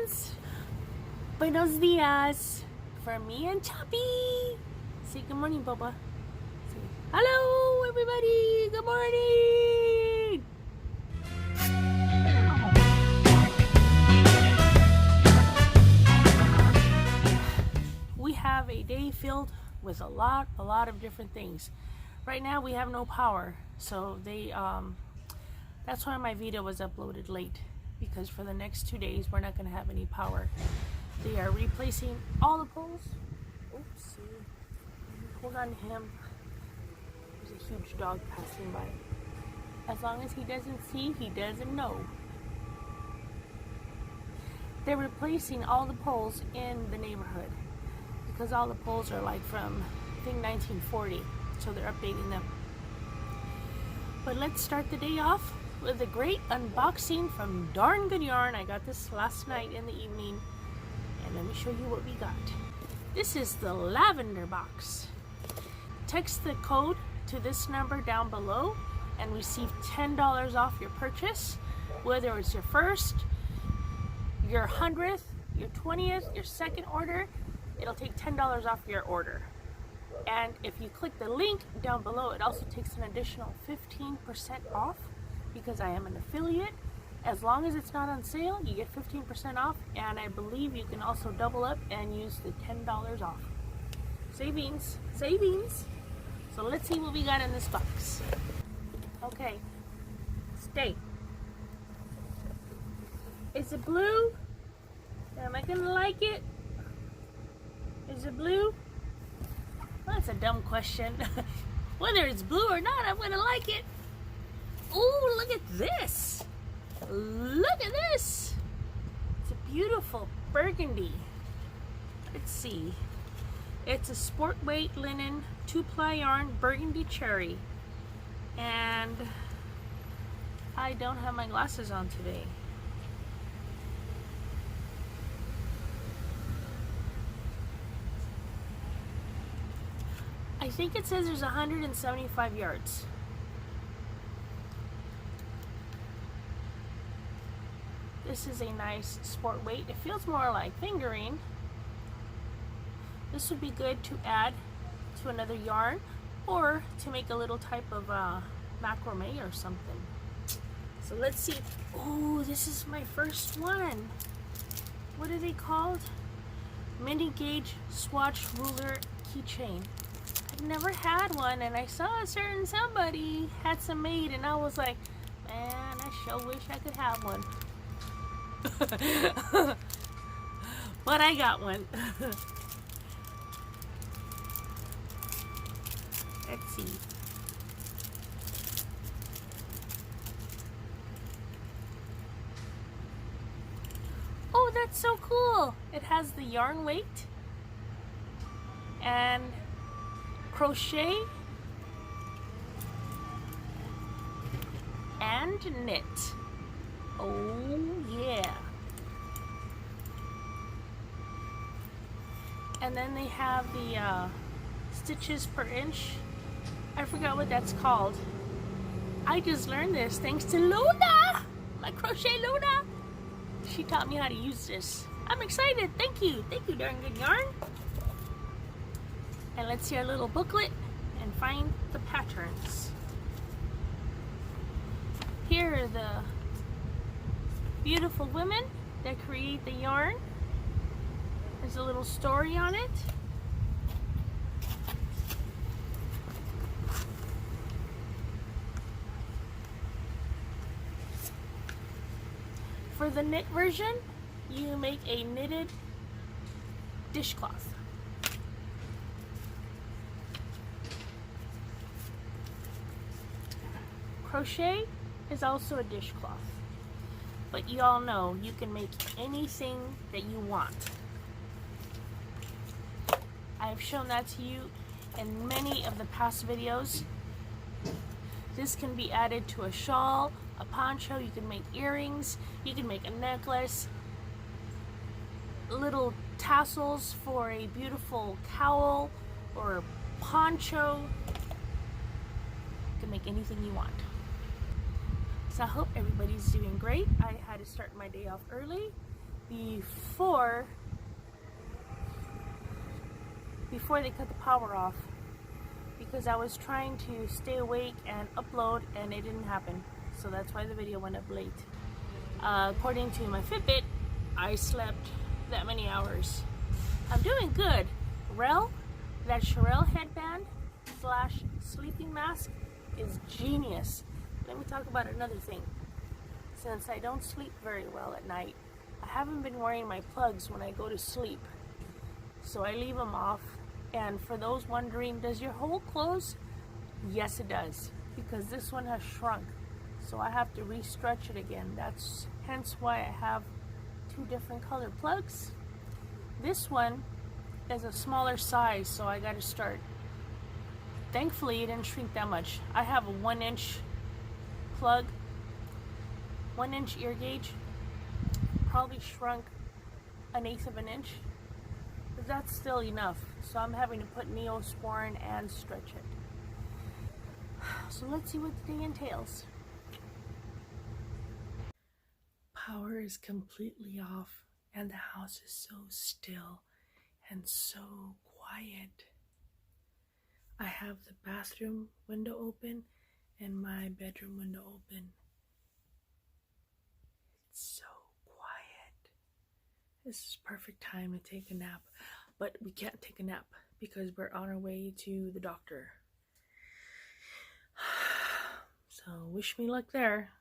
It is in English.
Savings! Buenos dias from me and Choppy. Say good morning, Bubba. Say, hello, everybody. Good morning. We have a day filled with a lot of different things. Right now we have no power, so that's why my video was uploaded late, because for the next 2 days we're not going to have any power. They are replacing all the poles. Oops, hold on to him. There's a huge dog passing by. As long as he doesn't see, he doesn't know. They're replacing all the poles in the neighborhood, because all the poles are like from, I think, 1940, so they're updating them. But let's start the day off with a great unboxing from Darn Good Yarn. I got this last night in the evening, and let me show you what we got. This is the lavender box. Text the code to this number down below and receive $10 off your purchase, whether it's your first, your 100th, your 20th, your second order. It'll take $10 off your order. And if you click the link down below, it also takes an additional 15% off, because I am an affiliate. As long as it's not on sale, you get 15% off, and I believe you can also double up and use the $10 off. Savings, savings. So let's see what we got in this box. Okay, stay. Is it blue? Am I gonna like it? Is it blue? Well, that's a dumb question. Whether it's blue or not, I'm gonna like it. Ooh, look at this. Look at this. It's a beautiful burgundy. Let's see. It's a sport weight linen 2-ply yarn burgundy cherry. And I don't have my glasses on today. I think it says there's 175 yards. This is a nice sport weight. It feels more like fingering. This would be good to add to another yarn, or to make a little type of macrame or something. So let's see. Oh, this is my first one. What are they called? Mini gauge swatch ruler keychain. I've never had one, and I saw a certain somebody had some made, and I was like, man, I sure wish I could have one. But I got one. Let's see. Oh, that's so cool. It has the yarn weight and crochet and knit. Oh yeah. And then they have the stitches per inch. I forgot what that's called. I just learned this thanks to Luna, my crochet Luna. She taught me how to use this. I'm excited. Thank you Darn Good Yarn. And let's see our little booklet and find the patterns. Here are the beautiful women that create the yarn. There's a little story on it. For the knit version, you make a knitted dishcloth. Crochet is also a dishcloth, but you all know you can make anything that you want. I've shown that to you in many of the past videos. This can be added to a shawl, a poncho. You can make earrings, you can make a necklace, little tassels for a beautiful cowl or a poncho. You can make anything you want. So I hope everybody's doing great. I had to start my day off early before they cut the power off, because I was trying to stay awake and upload and it didn't happen. So that's why the video went up late. According to my Fitbit, I slept that many hours. I'm doing good. That Sherelle headband / sleeping mask is genius. Let me talk about another thing. Since I don't sleep very well at night, I haven't been wearing my plugs when I go to sleep. So I leave them off. And for those wondering, does your hole close? Yes, it does. Because this one has shrunk. So I have to re-stretch it again. That's hence why I have 2 different color plugs. This one is a smaller size, so I gotta start. Thankfully, it didn't shrink that much. I have a 1-inch plug, 1-inch ear gauge. Probably shrunk 1/8 of an inch, but that's still enough. So I'm having to put Neosporin and stretch it. So let's see what the day entails. Power is completely off and the house is so still and so quiet. I have the bathroom window open and my bedroom window open. It's so quiet. This is perfect time to take a nap, but we can't take a nap because we're on our way to the doctor. So wish me luck there.